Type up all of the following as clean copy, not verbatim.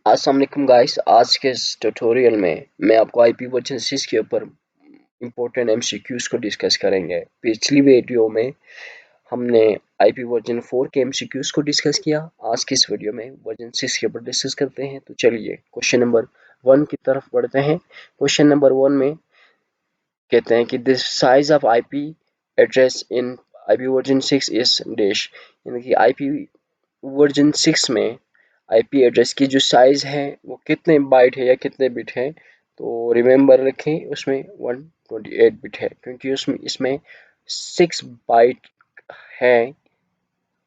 अस्सलाम वालेकुम गाइस। आज के इस ट्यूटोरियल में मैं आपको आईपी वर्जन 6 के ऊपर इम्पोर्टेंट एमसीक्यूज को डिस्कस करेंगे। पिछली वीडियो में हमने आईपी वर्जन 4 के एमसीक्यूज को डिस्कस किया। आज की इस वीडियो में वर्जन 6 के ऊपर डिस्कस करते हैं। तो चलिए क्वेश्चन नंबर 1 की तरफ बढ़ते हैं। क्वेश्चन नंबर 1 में कहते हैं कि this size of IP address in IP version 6 is dash, यानी कि आईपी वर्जन 6 में आईपी एड्रेस की जो साइज है वो कितने बाइट है या कितने बिट है। तो रिमेंबर रखें उसमें 128 बिट है, क्योंकि उसमें इसमें 6 बाइट है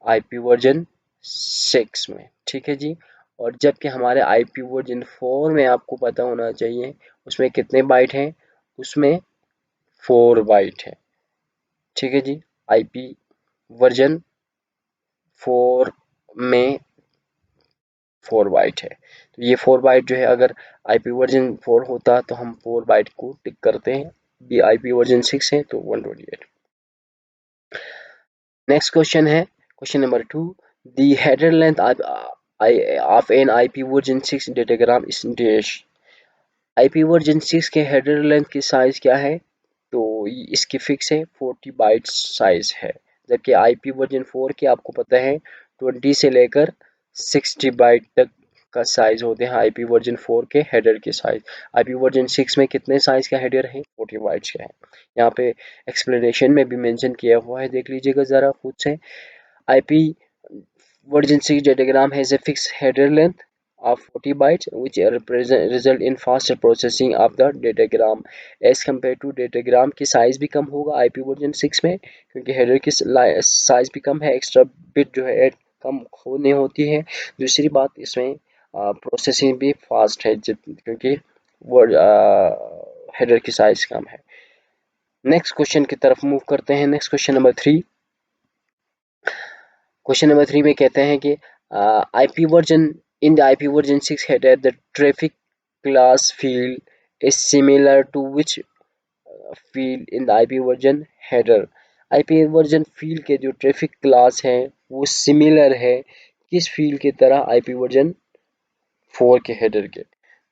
आईपी वर्जन 6 में। ठीक है जी। और जबकि हमारे आईपी वर्जन 4 में आपको पता होना चाहिए उसमें कितने बाइट हैं, उसमें 4 बाइट है। ठीक है जी। आईपी वर्जन 4 में 4 बाइट है। तो ये 4 बाइट जो है, अगर आईपी वर्जन 4 होता तो हम 4 बाइट को टिक करते हैं। भी आईपी वर्जन 6 है तो 128। नेक्स्ट क्वेश्चन है question number 2। The header length of N IP version 6 datagram is dash. IP version 6 के हेडर लेंथ की साइज क्या है? तो इसकी फिक्स है 40 बाइट साइज है। जबकि आईपी वर्जन 4 के आपको पता है 20 से लेकर 60 बाइट तक का साइज होते हैं आईपी वर्जन 4 के हेडर के साइज। आईपी वर्जन 6 में कितने साइज का हेडर है? 40 बाइट्स का है। यहाँ पे एक्सप्लेनेशन में भी मेंशन किया हुआ है, देख लीजिएगा ज़रा खुद से। IP version 6 datagram has a fixed header length of 40 bytes, which result in faster processing of the datagram as compared to datagram की साइज भी कम होगा आईपी वर्जन 6 में, क्योंकि हेडर की साइज भी कम है, एक्स्ट्रा बिट जो है कम होने होती है। दूसरी बात, इसमें प्रोसेसिंग भी फास्ट है क्योंकि वर्ड हेडर की साइज कम है। नेक्स्ट क्वेश्चन की तरफ मूव करते हैं। Next question number 3। Question number 3 में कहते हैं कि IP version in the IP version 6 header the traffic class field is similar to which field in the IP version header. IP version field के जो ट्रैफिक क्लास है वो similar है किस फील्ड की तरह? आईपी वर्जन 4 के हेडर के।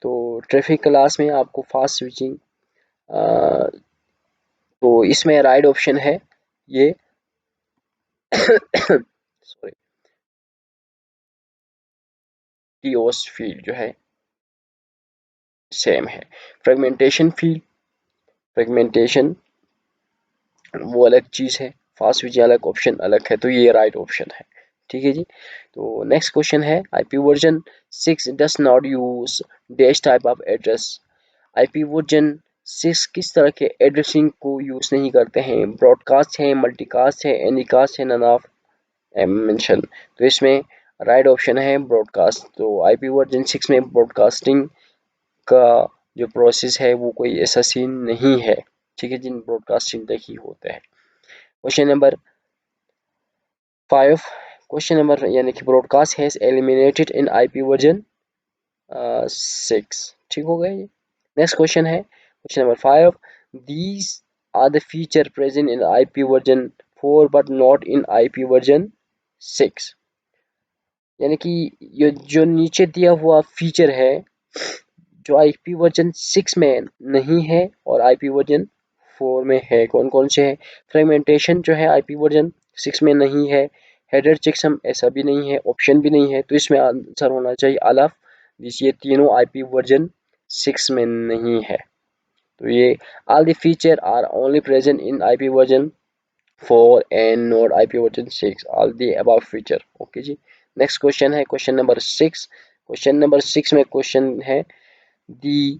तो ट्रैफिक क्लास में आपको फास्ट स्विचिंग, तो इसमें राइट ऑप्शन है ये सॉरी, टीओस फील्ड जो है सेम है। फ्रेगमेंटेशन फील्ड, फ्रेगमेंटेशन वो अलग चीज है, फास्ट स्विचिंग अलग, ऑप्शन अलग है, तो ये राइट ऑप्शन है। ठीक है जी। तो नेक्स्ट क्वेश्चन है IP version 6 does not use dash type of address. IP version 6 किस तरह के एड्रेसिंग को यूज नहीं करते हैं? ब्रॉडकास्ट है, मल्टीकास्ट है, एनीकास्ट है, नन ऑफ मेंशन। तो इसमें राइट ऑप्शन है ब्रॉडकास्ट। तो आईपी वर्जन 6 में ब्रॉडकास्टिंग का जो प्रोसेस है वो कोई ऐसा सीन नहीं है। ठीक है, जिन ब्रॉडकास्टिंग तक ही होता है। Question number 5। क्वेश्चन नंबर यानी कि broadcast has eliminated in IP version 6। ठीक हो गया ये। नेक्स्ट क्वेश्चन है question number 5। These are the feature present in IP version 4 but not in IP version 6। यानी कि ये जो नीचे दिया हुआ फीचर है जो आईपी वर्जन 6 में नहीं है और आईपी वर्जन 4 में है, कौन कौन से है? फ्रेगमेंटेशन जो है आईपी वर्जन 6 में नहीं है, हेडर चेकसम ऐसा भी नहीं है, ऑप्शन भी नहीं है, तो इसमें आंसर होना चाहिए ऑल ऑफ दिस। ये तीनों आईपी वर्जन 6 में नहीं है। तो ये all the feature are only present in IP version 4 and not IP version 6, all the above feature. Okay जी। नेक्स्ट क्वेश्चन है क्वेश्चन नंबर 6। क्वेश्चन नंबर 6 में क्वेश्चन है the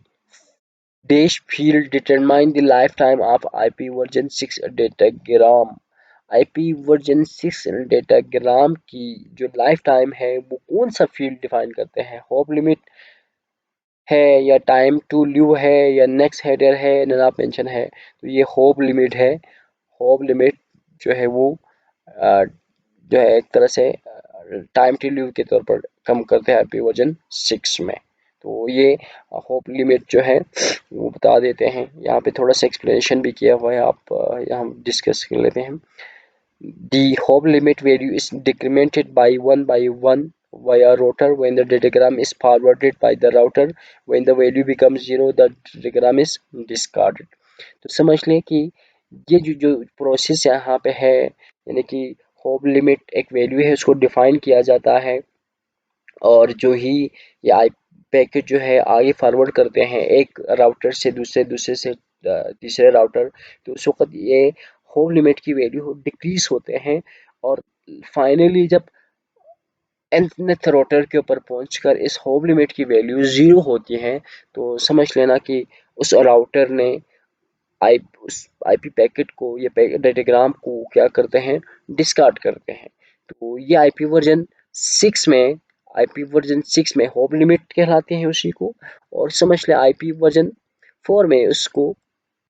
dash field determine the lifetime of IP version 6 datagram। IP version 6 datagram की जो life time है वो कौन सा फील्ड डिफाइन करते हैं? होप लिमिट है या टाइम टू लिव है या नेक्स्ट हेडर है, नन ऑफ मेंशन है। तो ये होप लिमिट है। होप लिमिट जो है वो जो है एक तरह से टाइम टू लिव के तौर पर कम करते हैं आईपी वर्जन 6 में। तो ये होप लिमिट जो है वो बता देते हैं। यहाँ पे थोड़ा सा एक्सप्लेनेशन भी किया हुआ है, आप यहाँ डिस्कस कर लेते हैं। The hope limit value is डिक्रीमेंटेड by 1 by 1 via router when the datagram is forwarded by the router when the value becomes 0 the datagram is discarded। तो समझ लें कि ये जो प्रोसेस यहाँ पे है यानी कि होप लिमिट एक वैल्यू है उसको डिफाइन किया जाता है और जो ही ये आई पैकेट जो है आगे फॉरवर्ड करते हैं एक राउटर से दूसरे दूसरे से तीसरे राउटर तो उस वक्त ये होम लिमिट की वैल्यू डिक्रीज होते हैं और फाइनली जब nth राउटर के ऊपर पहुंचकर इस होम लिमिट की वैल्यू ज़ीरो होती है तो समझ लेना कि उस राउटर ने आई उस आईपी पैकेट को ये डेटाग्राम को क्या करते हैं डिस्कार्ड करते हैं। तो ये आईपी वर्जन 6 में होप लिमिट कहलाते हैं उसी को और समझ लें आईपी वर्जन 4 में उसको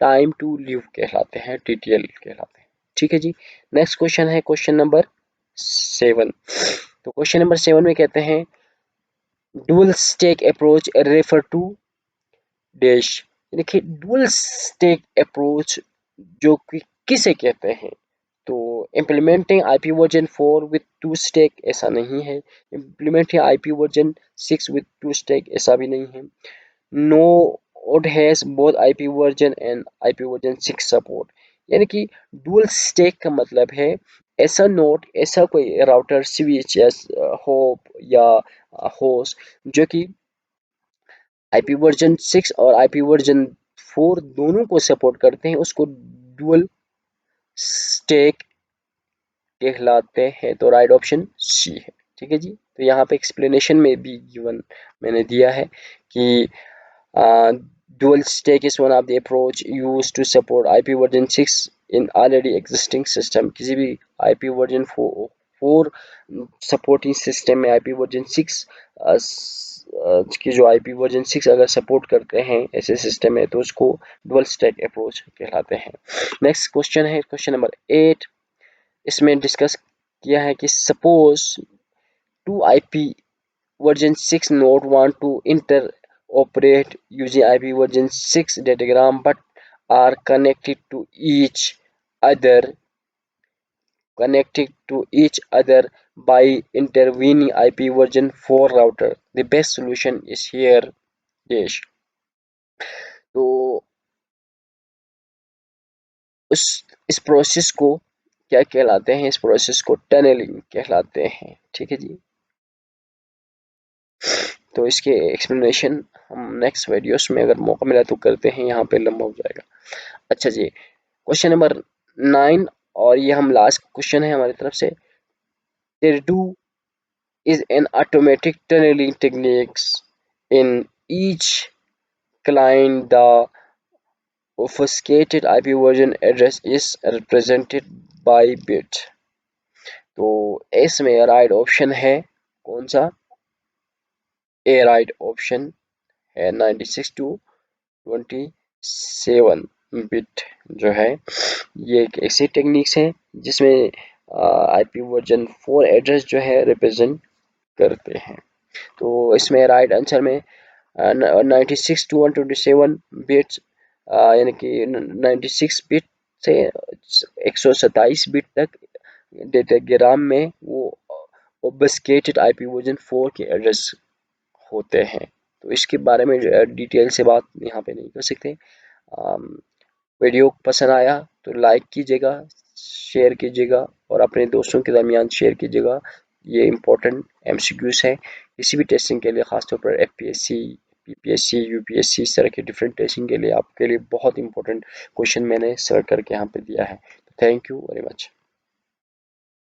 टाइम टू लीव कहलाते हैं टीटीएल कहलाते हैं। ठीक है जी। नेक्स्ट क्वेश्चन है क्वेश्चन नंबर 7। तो क्वेश्चन नंबर 7 में कहते हैं dual stack approach refer to dash. देखिए डुअल स्टैक अप्रोच जो कि किसे कहते हैं तो implementing IP version 4 with two stack ऐसा नहीं है, implementing IP version 6 with two stack ऐसा भी नहीं है, node has both IP version and IP version 6 support. यानी कि डुअल स्टैक का मतलब है ऐसा नोड ऐसा कोई राउटर स्विच होप या होस्ट जो कि आईपी वर्जन 6 और आईपी वर्जन 4 दोनों को सपोर्ट करते हैं उसको डुअल स्टैक कहलाते हैं। तो राइट ऑप्शन सी है। ठीक है जी। तो यहाँ पे एक्सप्लेनेशन में भी गिवन मैंने दिया है कि dual stack is one of the approach used to support IP version 6 in already existing system। किसी भी IP version 4 सपोर्टिंग सिस्टम में IP version 6 की जो IP version 6 अगर सपोर्ट करते हैं ऐसे सिस्टम में तो उसको डुअल स्टैक अप्रोच कहलाते हैं। नेक्स्ट क्वेश्चन है क्वेश्चन नंबर 8। इसमें डिस्कस किया है कि suppose two IP version 6 node want to interoperate using IP version 6 datagram but are other connected to each other by intervening IP version 4 router। The best solution is here dash। तो उस इस process को क्या कहलाते हैं, इस process को tunnelling कहलाते हैं। ठीक है जी। तो इसके एक्सप्लेनेशन हम नेक्स्ट वीडियोस में अगर मौका मिला तो करते हैं, यहाँ पे लंबा हो जाएगा। अच्छा जी क्वेश्चन नंबर 9 और ये हम लास्ट क्वेश्चन है हमारी तरफ से। Teredo is an automatic tunneling techniques in each client the obfuscated IP version address is represented by bit। तो इसमें राइट ऑप्शन है कौन सा, ए राइट ऑप्शन है 96 टू 27 बिट जो है ये एक ऐसी टेक्निक्स है जिसमें आईपी वर्जन 4 एड्रेस जो है रिप्रेजेंट करते हैं। तो इसमें राइट आंसर में 96 टू 127 बिट्स यानी कि 96 बिट से 127 बिट तक डेटाग्राम में वो ओबस्केटेड आईपी वर्जन 4 के एड्रेस होते हैं। तो इसके बारे में डिटेल से बात यहाँ पे नहीं कर सकते। वीडियो पसंद आया तो लाइक कीजिएगा, शेयर कीजिएगा और अपने दोस्तों के दरमियान शेयर कीजिएगा। ये इम्पोर्टेंट एमसीक्यूज है किसी भी टेस्टिंग के लिए, खासतौर पर एफपीएससी, पीपीएससी, यूपीएससी इस तरह के डिफरेंट टेस्टिंग के लिए आपके लिए बहुत इंपॉर्टेंट क्वेश्चन मैंने सर्च करके यहाँ पे दिया है। Thank you very much.